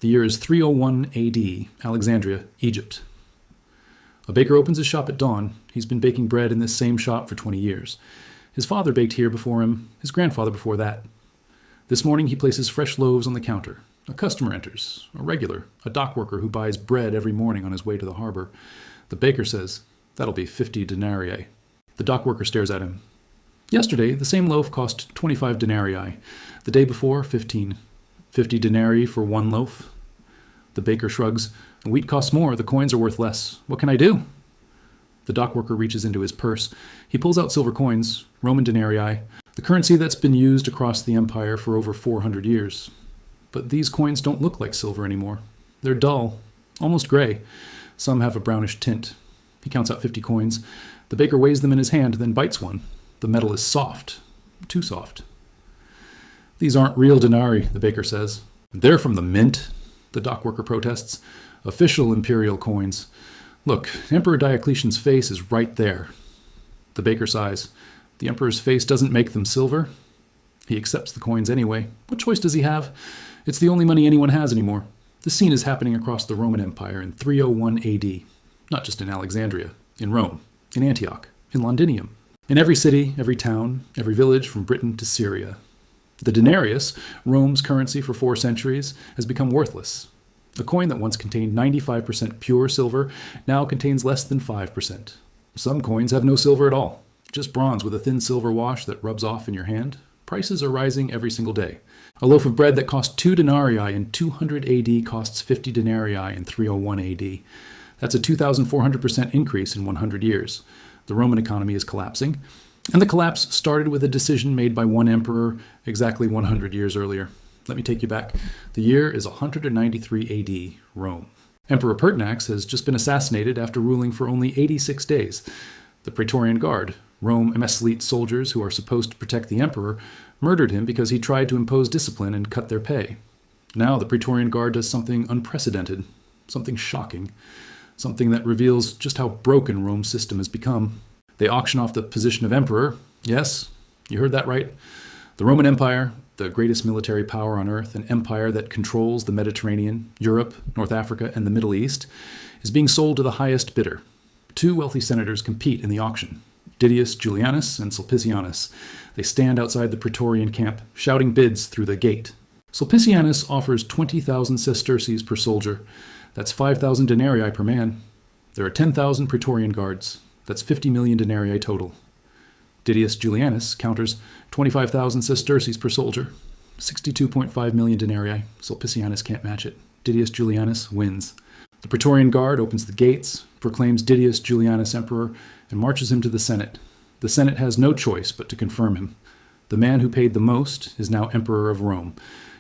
The year is 301 AD, Alexandria, Egypt. A baker opens his shop at dawn. He's been baking bread in this same shop for 20 years. His father baked here before him, his grandfather before that. This morning he places fresh loaves on the counter. A customer enters, a regular, a dockworker who buys bread every morning on his way to the harbor. The baker says, "That'll be 50 denarii. The dockworker stares at him. Yesterday, the same loaf cost 25 denarii. The day before, 15. 50 denarii for one loaf. The baker shrugs. Wheat costs more, the coins are worth less. What can I do? The dockworker reaches into his purse. He pulls out silver coins, Roman denarii, the currency that's been used across the empire for over 400 years. But these coins don't look like silver anymore. They're dull, almost gray. Some have a brownish tint. He counts out 50 coins. The baker weighs them in his hand, then bites one. The metal is soft, too soft. These aren't real denarii, the baker says. They're from the mint, the dockworker protests. Official imperial coins. Look, Emperor Diocletian's face is right there. The baker sighs. The emperor's face doesn't make them silver. He accepts the coins anyway. What choice does he have? It's the only money anyone has anymore. This scene is happening across the Roman Empire in 301 AD. Not just in Alexandria, in Rome, in Antioch, in Londinium. In every city, every town, every village from Britain to Syria. The denarius, Rome's currency for 4 centuries, has become worthless. A coin that once contained 95% pure silver now contains less than 5%. Some coins have no silver at all, just bronze with a thin silver wash that rubs off in your hand. Prices are rising every single day. A loaf of bread that cost 2 denarii in 200 AD costs 50 denarii in 301 AD. That's a 2,400% increase in 100 years. The Roman economy is collapsing, and the collapse started with a decision made by one emperor exactly 100 years earlier. Let me take you back. The year is 193 AD, Rome. Emperor Pertinax has just been assassinated after ruling for only 86 days. The Praetorian Guard, Rome's elite soldiers who are supposed to protect the emperor, murdered him because he tried to impose discipline and cut their pay. Now the Praetorian Guard does something unprecedented, something shocking, something that reveals just how broken Rome's system has become. They auction off the position of emperor. Yes, you heard that right. The Roman Empire, the greatest military power on earth, an empire that controls the Mediterranean, Europe, North Africa, and the Middle East, is being sold to the highest bidder. 2 wealthy senators compete in the auction, Didius Julianus and Sulpicianus. They stand outside the Praetorian camp, shouting bids through the gate. Sulpicianus offers 20,000 sesterces per soldier. That's 5,000 denarii per man. There are 10,000 Praetorian guards. That's 50 million denarii total. Didius Julianus counters 25,000 sesterces per soldier, 62.5 million denarii. Sulpicianus can't match it. Didius Julianus wins. The Praetorian Guard opens the gates, proclaims Didius Julianus emperor, and marches him to the Senate. The Senate has no choice but to confirm him. The man who paid the most is now emperor of Rome.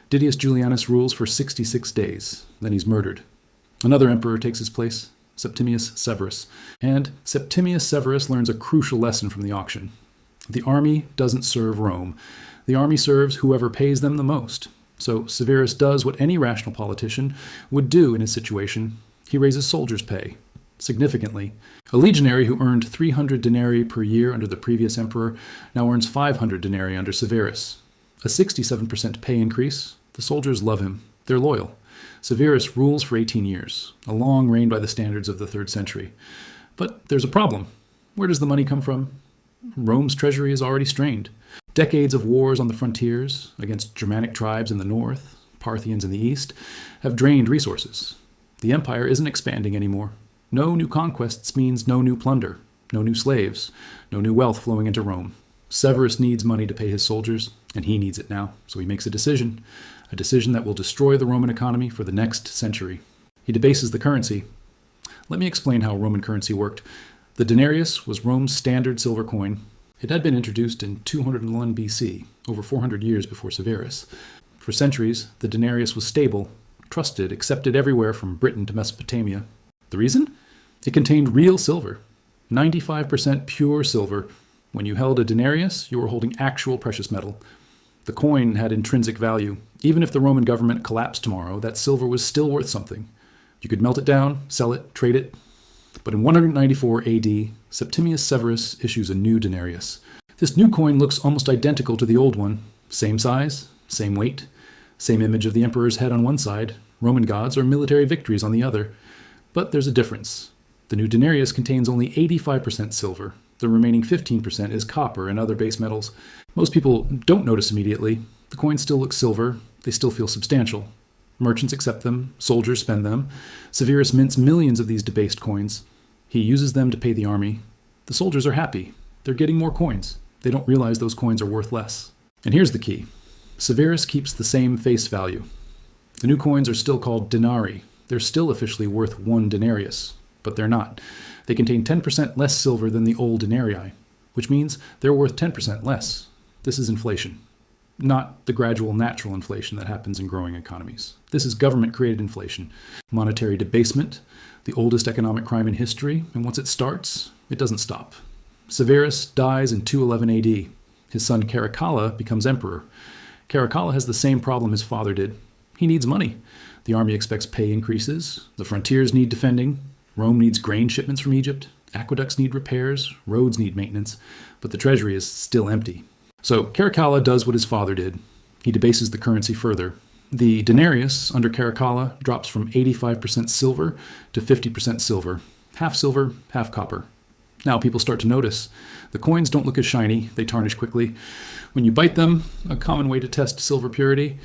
Didius Julianus rules for 66 days. Then he's murdered. Another emperor takes his place, Septimius Severus. And Septimius Severus learns a crucial lesson from the auction. The army doesn't serve Rome. The army serves whoever pays them the most. So Severus does what any rational politician would do in a situation. He raises soldiers' pay, significantly. A legionary who earned 300 denarii per year under the previous emperor now earns 500 denarii under Severus. A 67% pay increase. The soldiers love him. They're loyal. Severus rules for 18 years, a long reign by the standards of the 3rd century. But there's a problem. Where does the money come from? Rome's treasury is already strained. Decades of wars on the frontiers against Germanic tribes in the north, Parthians in the east, have drained resources. The empire isn't expanding anymore. No new conquests means no new plunder, no new slaves, no new wealth flowing into Rome. Severus needs money to pay his soldiers, and he needs it now, so he makes a decision that will destroy the Roman economy for the next century. He debases the currency. Let me explain how Roman currency worked. The denarius was Rome's standard silver coin. It had been introduced in 201 BC, over 400 years before Severus. For centuries, the denarius was stable, trusted, accepted everywhere from Britain to Mesopotamia. The reason? It contained real silver, 95% pure silver. When you held a denarius, you were holding actual precious metal. The coin had intrinsic value. Even if the Roman government collapsed tomorrow, that silver was still worth something. You could melt it down, sell it, trade it. But in 194 AD, Septimius Severus issues a new denarius. This new coin looks almost identical to the old one. Same size, same weight, same image of the emperor's head on one side, Roman gods are military victories on the other. But there's a difference. The new denarius contains only 85% silver. The remaining 15% is copper and other base metals. Most people don't notice immediately. The coins still look silver. They still feel substantial. Merchants accept them. Soldiers spend them. Severus mints millions of these debased coins. He uses them to pay the army. The soldiers are happy. They're getting more coins. They don't realize those coins are worth less. And here's the key. Severus keeps the same face value. The new coins are still called denarii. They're still officially worth 1 denarius, but they're not. They contain 10% less silver than the old denarii, which means they're worth 10% less. This is inflation, not the gradual natural inflation that happens in growing economies. This is government-created inflation, monetary debasement, the oldest economic crime in history, and once it starts, it doesn't stop. Severus dies in 211 AD. His son Caracalla becomes emperor. Caracalla has the same problem his father did. He needs money. The army expects pay increases. The frontiers need defending. Rome needs grain shipments from Egypt. Aqueducts need repairs. Roads need maintenance. But the treasury is still empty. So Caracalla does what his father did. He debases the currency further. The denarius under Caracalla drops from 85% silver to 50% silver. Half silver, half copper. Now people start to notice. The coins don't look as shiny. They tarnish quickly. When you bite them, a common way to test silver purity,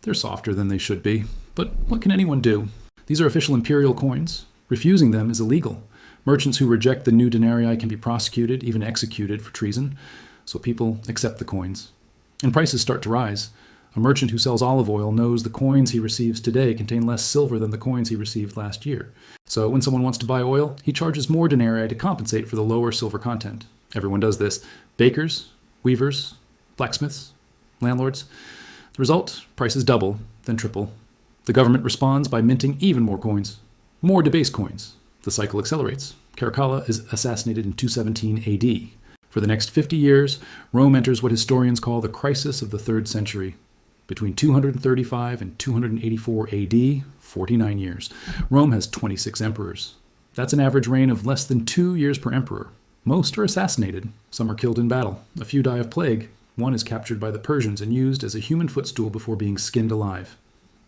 they're softer than they should be. But what can anyone do? These are official imperial coins. Refusing them is illegal. Merchants who reject the new denarii can be prosecuted, even executed for treason. So people accept the coins. And prices start to rise. A merchant who sells olive oil knows the coins he receives today contain less silver than the coins he received last year. So when someone wants to buy oil, he charges more denarii to compensate for the lower silver content. Everyone does this. Bakers, weavers, blacksmiths, landlords. The result, prices double, then triple. The government responds by minting even more coins. More debased coins. The cycle accelerates. Caracalla is assassinated in 217 AD. For the next 50 years, Rome enters what historians call the crisis of the 3rd century. Between 235 and 284 AD, 49 years, Rome has 26 emperors. That's an average reign of less than 2 years per emperor. Most are assassinated. Some are killed in battle. A few die of plague. One is captured by the Persians and used as a human footstool before being skinned alive.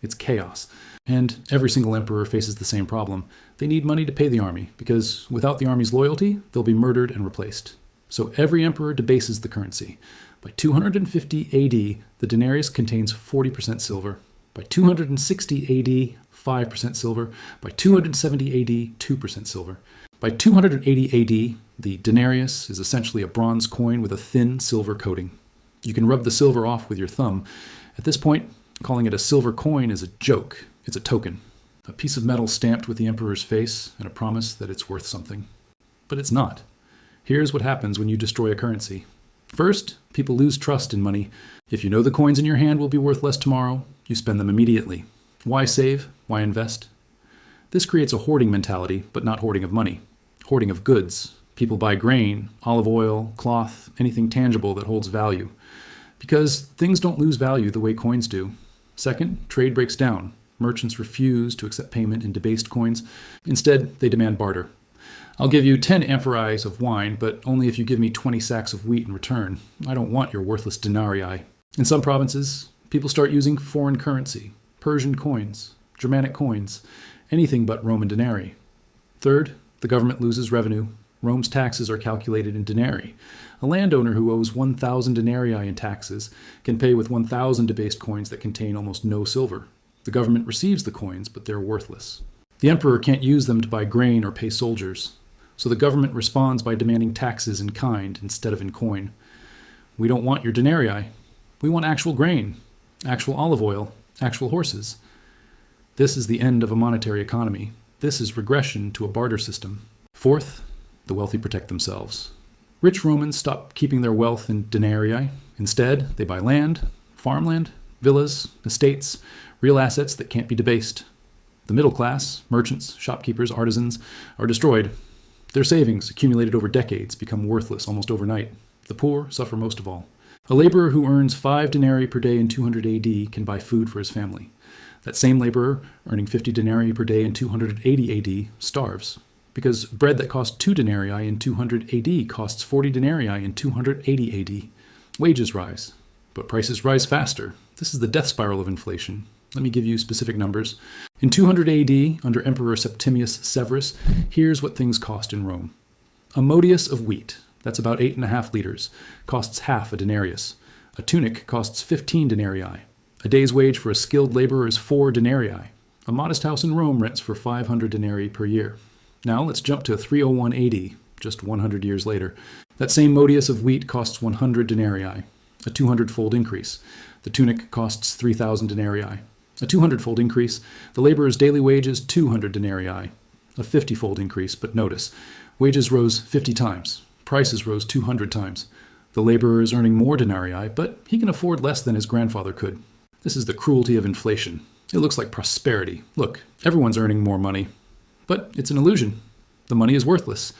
It's chaos. And every single emperor faces the same problem. They need money to pay the army, because without the army's loyalty, they'll be murdered and replaced. So every emperor debases the currency. By 250 AD, the denarius contains 40% silver. By 260 AD, 5% silver. By 270 AD, 2% silver. By 280 AD, the denarius is essentially a bronze coin with a thin silver coating. You can rub the silver off with your thumb. At this point, calling it a silver coin is a joke. It's a token. A piece of metal stamped with the emperor's face and a promise that it's worth something. But it's not. Here's what happens when you destroy a currency. First, people lose trust in money. If you know the coins in your hand will be worth less tomorrow, you spend them immediately. Why save? Why invest? This creates a hoarding mentality, but not hoarding of money. Hoarding of goods. People buy grain, olive oil, cloth, anything tangible that holds value. Because things don't lose value the way coins do. Second, trade breaks down. Merchants refuse to accept payment in debased coins. Instead, they demand barter. I'll give you 10 amphorae of wine, but only if you give me 20 sacks of wheat in return. I don't want your worthless denarii. In some provinces, people start using foreign currency, Persian coins, Germanic coins, anything but Roman denarii. Third, the government loses revenue. Rome's taxes are calculated in denarii. A landowner who owes 1,000 denarii in taxes can pay with 1,000 debased coins that contain almost no silver. The government receives the coins, but they're worthless. The emperor can't use them to buy grain or pay soldiers. So the government responds by demanding taxes in kind instead of in coin. We don't want your denarii. We want actual grain, actual olive oil, actual horses. This is the end of a monetary economy. This is regression to a barter system. Fourth, the wealthy protect themselves. Rich Romans stop keeping their wealth in denarii. Instead, they buy land, farmland, villas, estates, real assets that can't be debased. The middle class, merchants, shopkeepers, artisans, are destroyed. Their savings, accumulated over decades, become worthless almost overnight. The poor suffer most of all. A laborer who earns 5 denarii per day in 200 AD can buy food for his family. That same laborer, earning 50 denarii per day in 280 AD, starves. Because bread that cost 2 denarii in 200 AD costs 40 denarii in 280 AD. Wages rise, but prices rise faster. This is the death spiral of inflation. Let me give you specific numbers. In 200 AD, under Emperor Septimius Severus, here's what things cost in Rome. A modius of wheat, that's about 8.5 liters, costs half a denarius. A tunic costs 15 denarii. A day's wage for a skilled laborer is 4 denarii. A modest house in Rome rents for 500 denarii per year. Now let's jump to 301 AD, just 100 years later. That same modius of wheat costs 100 denarii, a 200-fold increase. The tunic costs 3,000 denarii, a 200-fold increase. The laborer's daily wage is 200 denarii, a 50-fold increase. But notice, wages rose 50 times. Prices rose 200 times. The laborer is earning more denarii, but he can afford less than his grandfather could. This is the cruelty of inflation. It looks like prosperity. Look, everyone's earning more money. But it's an illusion. The money is worthless.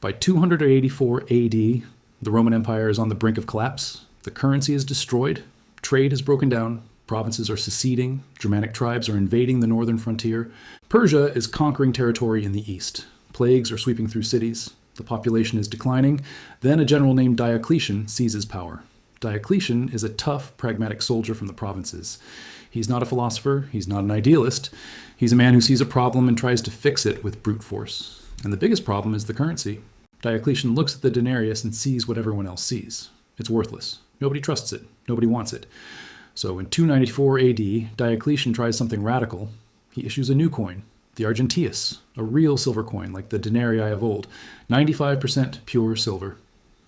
By 284 AD, the Roman Empire is on the brink of collapse. The currency is destroyed. Trade has broken down. Provinces are seceding. Germanic tribes are invading the northern frontier. Persia is conquering territory in the east. Plagues are sweeping through cities. The population is declining. Then a general named Diocletian seizes power. Diocletian is a tough, pragmatic soldier from the provinces. He's not a philosopher. He's not an idealist. He's a man who sees a problem and tries to fix it with brute force. And the biggest problem is the currency. Diocletian looks at the denarius and sees what everyone else sees. It's worthless. Nobody trusts it. Nobody wants it. So in 294 AD, Diocletian tries something radical. He issues a new coin, the Argentius, a real silver coin like the denarii of old, 95% pure silver.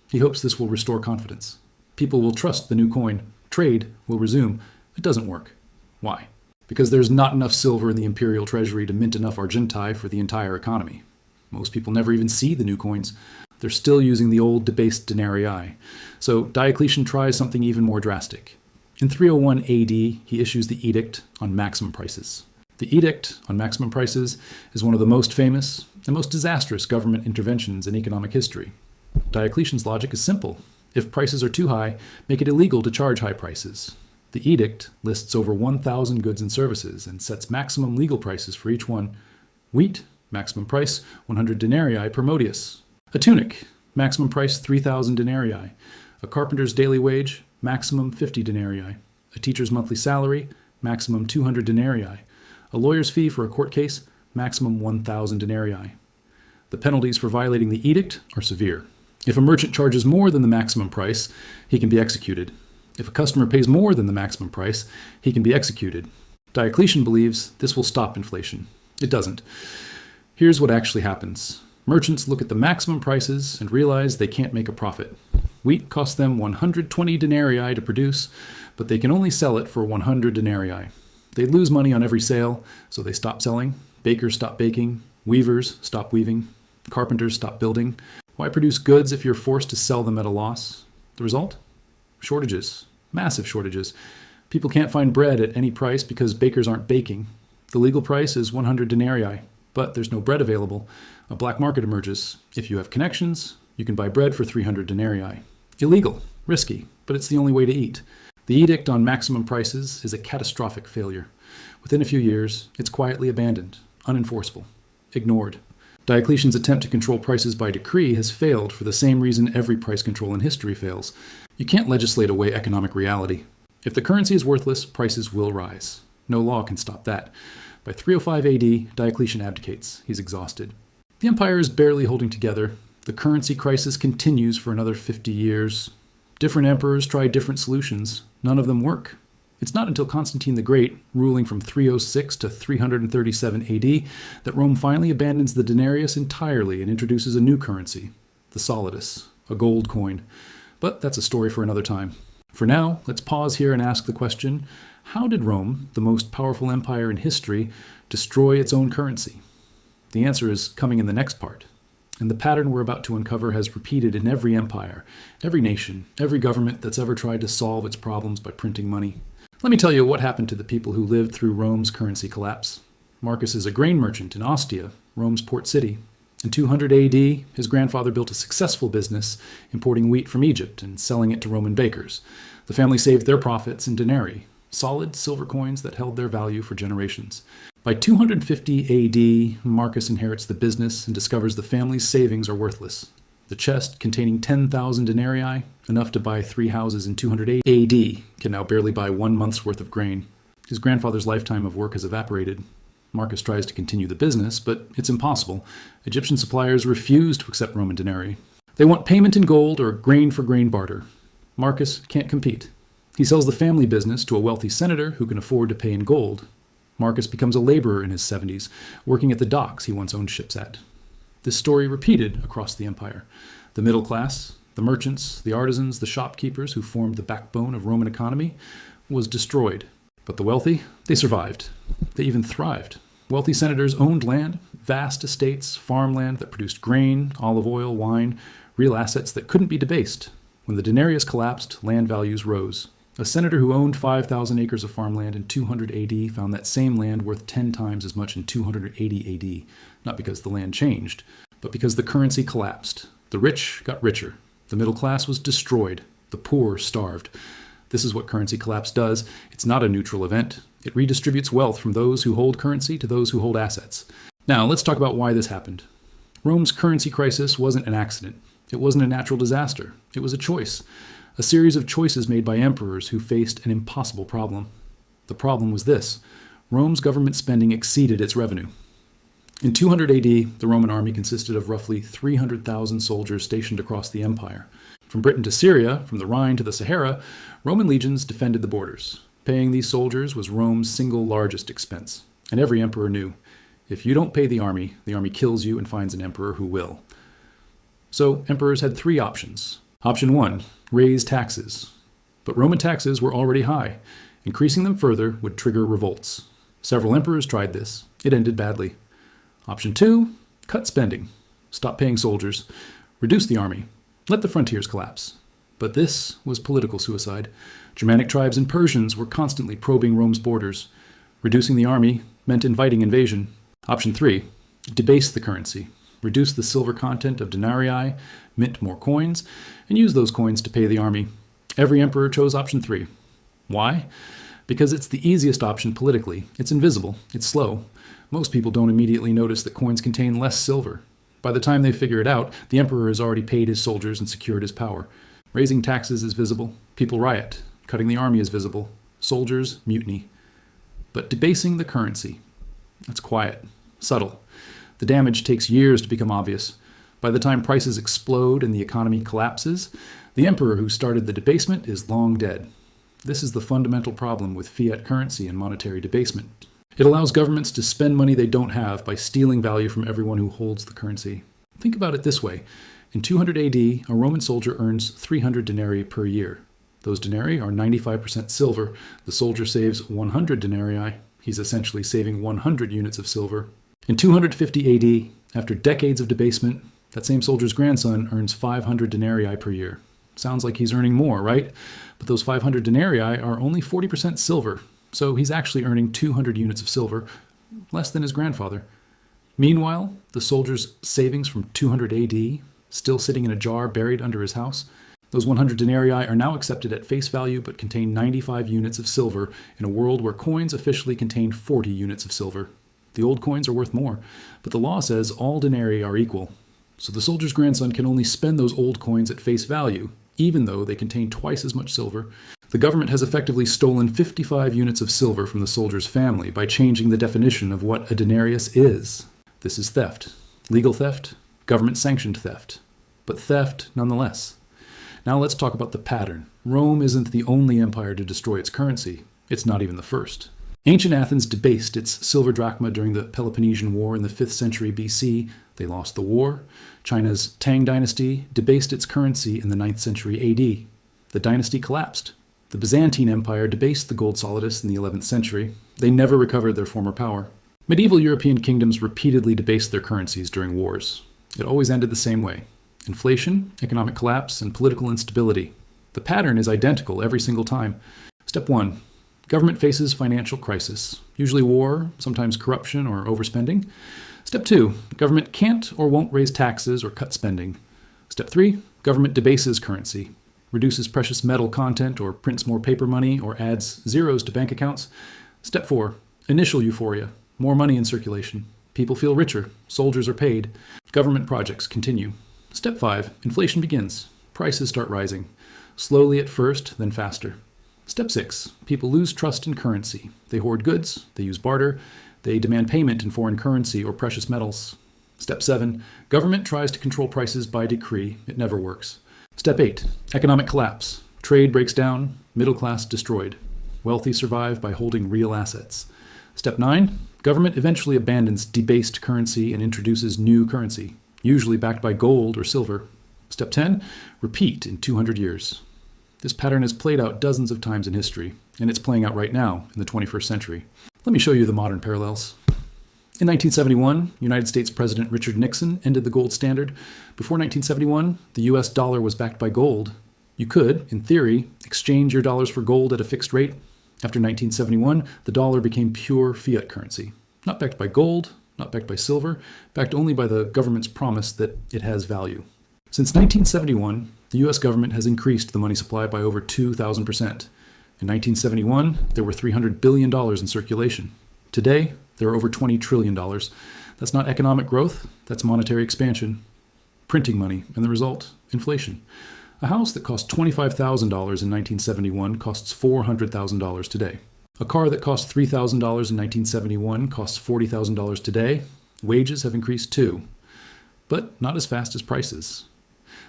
He hopes this will restore confidence. People will trust the new coin. Trade will resume. It doesn't work. Why? Because there's not enough silver in the imperial treasury to mint enough argenti for the entire economy. Most people never even see the new coins. They're still using the old debased denarii. So Diocletian tries something even more drastic. In 301 AD, he issues the Edict on Maximum Prices. The Edict on Maximum Prices is one of the most famous and most disastrous government interventions in economic history. Diocletian's logic is simple. If prices are too high, make it illegal to charge high prices. The edict lists over 1,000 goods and services and sets maximum legal prices for each one. Wheat, maximum price 100 denarii per modius. A tunic, maximum price 3,000 denarii. A carpenter's daily wage, maximum 50 denarii. A teacher's monthly salary, maximum 200 denarii. A lawyer's fee for a court case, maximum 1,000 denarii. The penalties for violating the edict are severe. If a merchant charges more than the maximum price, he can be executed. If a customer pays more than the maximum price, he can be executed. Diocletian believes this will stop inflation. It doesn't. Here's what actually happens. Merchants look at the maximum prices and realize they can't make a profit. Wheat costs them 120 denarii to produce, but they can only sell it for 100 denarii. They lose money on every sale, so they stop selling. Bakers stop baking. Weavers stop weaving. Carpenters stop building. Why produce goods if you're forced to sell them at a loss? The result? Shortages. Massive shortages. People can't find bread at any price because bakers aren't baking. The legal price is 100 denarii, but there's no bread available. A black market emerges. If you have connections, you can buy bread for 300 denarii. Illegal, risky, but it's the only way to eat. The edict on maximum prices is a catastrophic failure. Within a few years, it's quietly abandoned, unenforceable, ignored. Diocletian's attempt to control prices by decree has failed for the same reason every price control in history fails. You can't legislate away economic reality. If the currency is worthless, prices will rise. No law can stop that. By 305 AD, Diocletian abdicates. He's exhausted. The empire is barely holding together. The currency crisis continues for another 50 years. Different emperors try different solutions. None of them work. It's not until Constantine the Great, ruling from 306 to 337 AD, that Rome finally abandons the denarius entirely and introduces a new currency, the solidus, a gold coin. But that's a story for another time. For now, let's pause here and ask the question, how did Rome, the most powerful empire in history, destroy its own currency? The answer is coming in the next part. And the pattern we're about to uncover has repeated in every empire, every nation, every government that's ever tried to solve its problems by printing money. Let me tell you what happened to the people who lived through Rome's currency collapse. Marcus is a grain merchant in Ostia, Rome's port city. In 200 AD, his grandfather built a successful business importing wheat from Egypt and selling it to Roman bakers. The family saved their profits in denarii, solid silver coins that held their value for generations. By 250 AD, Marcus inherits the business and discovers the family's savings are worthless. The chest, containing 10,000 denarii, enough to buy 3 houses in 200 AD, can now barely buy 1 month's worth of grain. His grandfather's lifetime of work has evaporated. Marcus tries to continue the business, but it's impossible. Egyptian suppliers refuse to accept Roman denarii. They want payment in gold or grain for grain barter. Marcus can't compete. He sells the family business to a wealthy senator who can afford to pay in gold. Marcus becomes a laborer in his 70s, working at the docks he once owned ships at. This story repeated across the empire. The middle class, the merchants, the artisans, the shopkeepers who formed the backbone of Roman economy, was destroyed. But the wealthy, they survived. They even thrived. Wealthy senators owned land, vast estates, farmland that produced grain, olive oil, wine, real assets that couldn't be debased. When the denarius collapsed, land values rose. A senator who owned 5,000 acres of farmland in 200 AD found that same land worth 10 times as much in 280 AD, not because the land changed, but because the currency collapsed. The rich got richer. The middle class was destroyed. The poor starved. This is what currency collapse does. It's not a neutral event. It redistributes wealth from those who hold currency to those who hold assets. Now, let's talk about why this happened. Rome's currency crisis wasn't an accident. It wasn't a natural disaster. It was a choice. A series of choices made by emperors who faced an impossible problem. The problem was this: Rome's government spending exceeded its revenue. In 200 AD, the Roman army consisted of roughly 300,000 soldiers stationed across the empire. From Britain to Syria, from the Rhine to the Sahara, Roman legions defended the borders. Paying these soldiers was Rome's single largest expense. And every emperor knew, if you don't pay the army kills you and finds an emperor who will. So emperors had three options. Option 1, raise taxes. But Roman taxes were already high. Increasing them further would trigger revolts. Several emperors tried this. It ended badly. Option 2, cut spending. Stop paying soldiers. Reduce the army. Let the frontiers collapse. But this was political suicide. Germanic tribes and Persians were constantly probing Rome's borders. Reducing the army meant inviting invasion. Option 3, debase the currency. Reduce the silver content of denarii, mint more coins, and use those coins to pay the army. Every emperor chose option 3. Why? Because it's the easiest option politically. It's invisible. It's slow. Most people don't immediately notice that coins contain less silver. By the time they figure it out, the emperor has already paid his soldiers and secured his power. Raising taxes is visible. People riot. Cutting the army is visible. Soldiers mutiny. But debasing the currency, that's quiet, subtle. The damage takes years to become obvious. By the time prices explode and the economy collapses, the emperor who started the debasement is long dead. This is the fundamental problem with fiat currency and monetary debasement. It allows governments to spend money they don't have by stealing value from everyone who holds the currency. Think about it this way. In 200 AD, a Roman soldier earns 300 denarii per year. Those denarii are 95% silver. The soldier saves 100 denarii. He's essentially saving 100 units of silver. In 250 AD, after decades of debasement, that same soldier's grandson earns 500 denarii per year. Sounds like he's earning more, right? But those 500 denarii are only 40% silver, so he's actually earning 200 units of silver, less than his grandfather. Meanwhile, the soldier's savings from 200 AD, still sitting in a jar buried under his house, those 100 denarii are now accepted at face value but contain 95 units of silver in a world where coins officially contain 40 units of silver. The old coins are worth more, but the law says all denarii are equal. So the soldier's grandson can only spend those old coins at face value, even though they contain twice as much silver. The government has effectively stolen 55 units of silver from the soldier's family by changing the definition of what a denarius is. This is theft. Legal theft, government-sanctioned theft. But theft nonetheless. Now let's talk about the pattern. Rome isn't the only empire to destroy its currency. It's not even the first. Ancient Athens debased its silver drachma during the Peloponnesian War in the 5th century BC. They lost the war. China's Tang dynasty debased its currency in the 9th century AD. The dynasty collapsed. The Byzantine Empire debased the gold solidus in the 11th century. They never recovered their former power. Medieval European kingdoms repeatedly debased their currencies during wars. It always ended the same way: inflation, economic collapse, and political instability. The pattern is identical every single time. Step 1. Government faces financial crisis, usually war, sometimes corruption or overspending. Step 2. Government can't or won't raise taxes or cut spending. Step 3. Government debases currency, reduces precious metal content or prints more paper money or adds zeros to bank accounts. Step 4. Initial euphoria, more money in circulation. People feel richer, soldiers are paid, government projects continue. Step 5. Inflation begins. Prices start rising, slowly at first, then faster. Step 6. People lose trust in currency. They hoard goods, they use barter, they demand payment in foreign currency or precious metals. Step 7. Government tries to control prices by decree. It never works. Step 8. Economic collapse. Trade breaks down, middle class destroyed. Wealthy survive by holding real assets. Step 9. Government eventually abandons debased currency and introduces new currency, usually backed by gold or silver. Step 10. Repeat in 200 years. This pattern has played out dozens of times in history, and it's playing out right now in the 21st century. Let me show you the modern parallels. In 1971, United States President Richard Nixon ended the gold standard. Before 1971, the US dollar was backed by gold. You could, in theory, exchange your dollars for gold at a fixed rate. After 1971, the dollar became pure fiat currency, not backed by gold, not backed by silver, backed only by the government's promise that it has value. Since 1971, the US government has increased the money supply by over 2,000%. In 1971, there were $300 billion in circulation. Today, there are over $20 trillion. That's not economic growth, that's monetary expansion. Printing money, and the result, inflation. A house that cost $25,000 in 1971 costs $400,000 today. A car that cost $3,000 in 1971 costs $40,000 today. Wages have increased too, but not as fast as prices.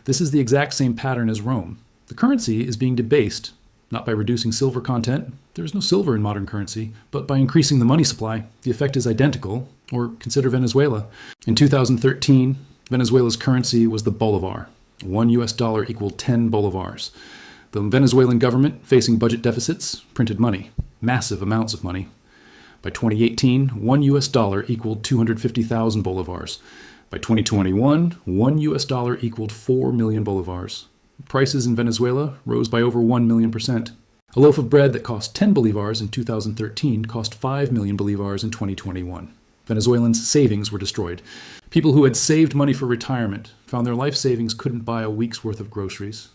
This is the exact same pattern as Rome. The currency is being debased, not by reducing silver content. There is no silver in modern currency, but by increasing the money supply. The effect is identical, or consider Venezuela. In 2013, Venezuela's currency was the bolivar. $1 US equaled 10 bolivars. The Venezuelan government, facing budget deficits, printed money, massive amounts of money. By 2018, $1 US equaled 250,000 bolivars. By 2021, $1 US equaled 4 million bolivars. Prices in Venezuela rose by over 1 million%. A loaf of bread that cost 10 bolivars in 2013 cost 5 million bolivars in 2021. Venezuelans' savings were destroyed. People who had saved money for retirement found their life savings couldn't buy a week's worth of groceries.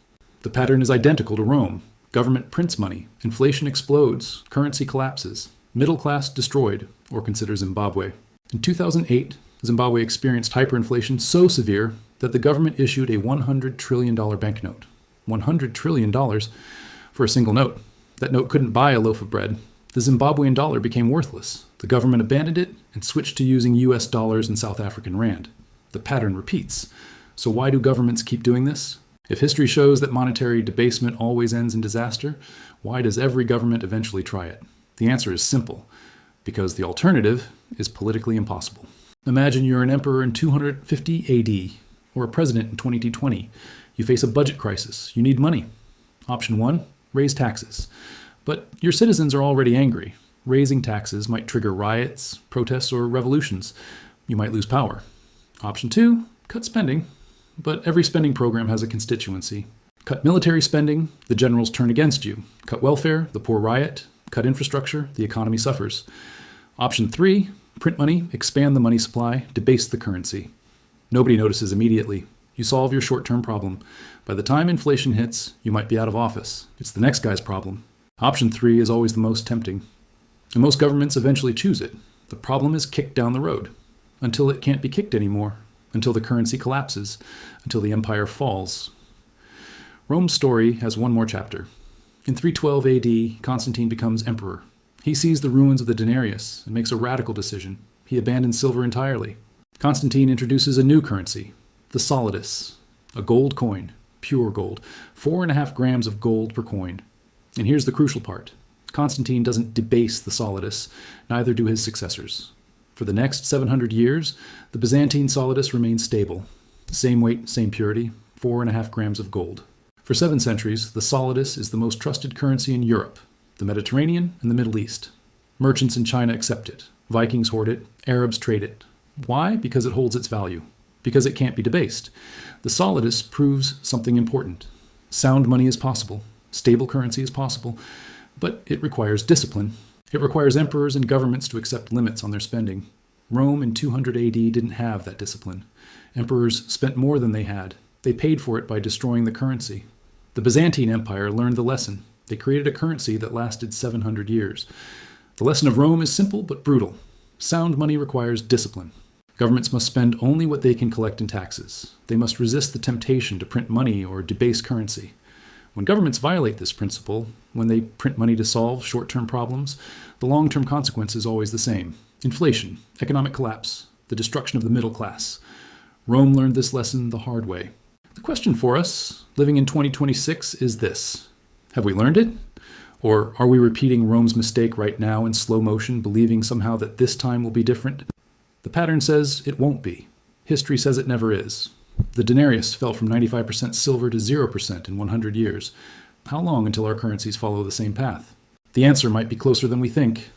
The pattern is identical to Rome. Government prints money, inflation explodes, currency collapses, middle class destroyed, or consider Zimbabwe. In 2008, Zimbabwe experienced hyperinflation so severe that the government issued a $100 trillion banknote. $100 trillion for a single note. That note couldn't buy a loaf of bread. The Zimbabwean dollar became worthless. The government abandoned it and switched to using US dollars and South African rand. The pattern repeats. So why do governments keep doing this? If history shows that monetary debasement always ends in disaster, why does every government eventually try it? The answer is simple. Because the alternative is politically impossible. Imagine you're an emperor in 250 AD, or a president in 2020. You face a budget crisis. You need money. Option 1, raise taxes. But your citizens are already angry. Raising taxes might trigger riots, protests, or revolutions. You might lose power. Option 2, cut spending. But every spending program has a constituency. Cut military spending, the generals turn against you. Cut welfare, the poor riot. Cut infrastructure, the economy suffers. Option 3, print money, expand the money supply, debase the currency. Nobody notices immediately. You solve your short-term problem. By the time inflation hits, you might be out of office. It's the next guy's problem. Option 3 is always the most tempting. And most governments eventually choose it. The problem is kicked down the road, until it can't be kicked anymore, until the currency collapses, until the empire falls. Rome's story has one more chapter. In 312 AD, Constantine becomes emperor. He sees the ruins of the denarius and makes a radical decision. He abandons silver entirely. Constantine introduces a new currency, the solidus, a gold coin, pure gold, 4.5 grams of gold per coin. And here's the crucial part. Constantine doesn't debase the solidus, neither do his successors. For the next 700 years, the Byzantine solidus remains stable. Same weight, same purity, 4.5 grams of gold. For 7 centuries, the solidus is the most trusted currency in Europe, the Mediterranean, and the Middle East. Merchants in China accept it. Vikings hoard it. Arabs trade it. Why? Because it holds its value. Because it can't be debased. The solidus proves something important. Sound money is possible. Stable currency is possible. But it requires discipline. It requires emperors and governments to accept limits on their spending. Rome in 200 AD didn't have that discipline. Emperors spent more than they had. They paid for it by destroying the currency. The Byzantine Empire learned the lesson. They created a currency that lasted 700 years. The lesson of Rome is simple but brutal. Sound money requires discipline. Governments must spend only what they can collect in taxes. They must resist the temptation to print money or debase currency. When governments violate this principle, when they print money to solve short-term problems, the long-term consequence is always the same. Inflation, economic collapse, the destruction of the middle class. Rome learned this lesson the hard way. The question for us, living in 2026, is this. Have we learned it? Or are we repeating Rome's mistake right now in slow motion, believing somehow that this time will be different? The pattern says it won't be. History says it never is. The denarius fell from 95% silver to 0% in 100 years. How long until our currencies follow the same path? The answer might be closer than we think.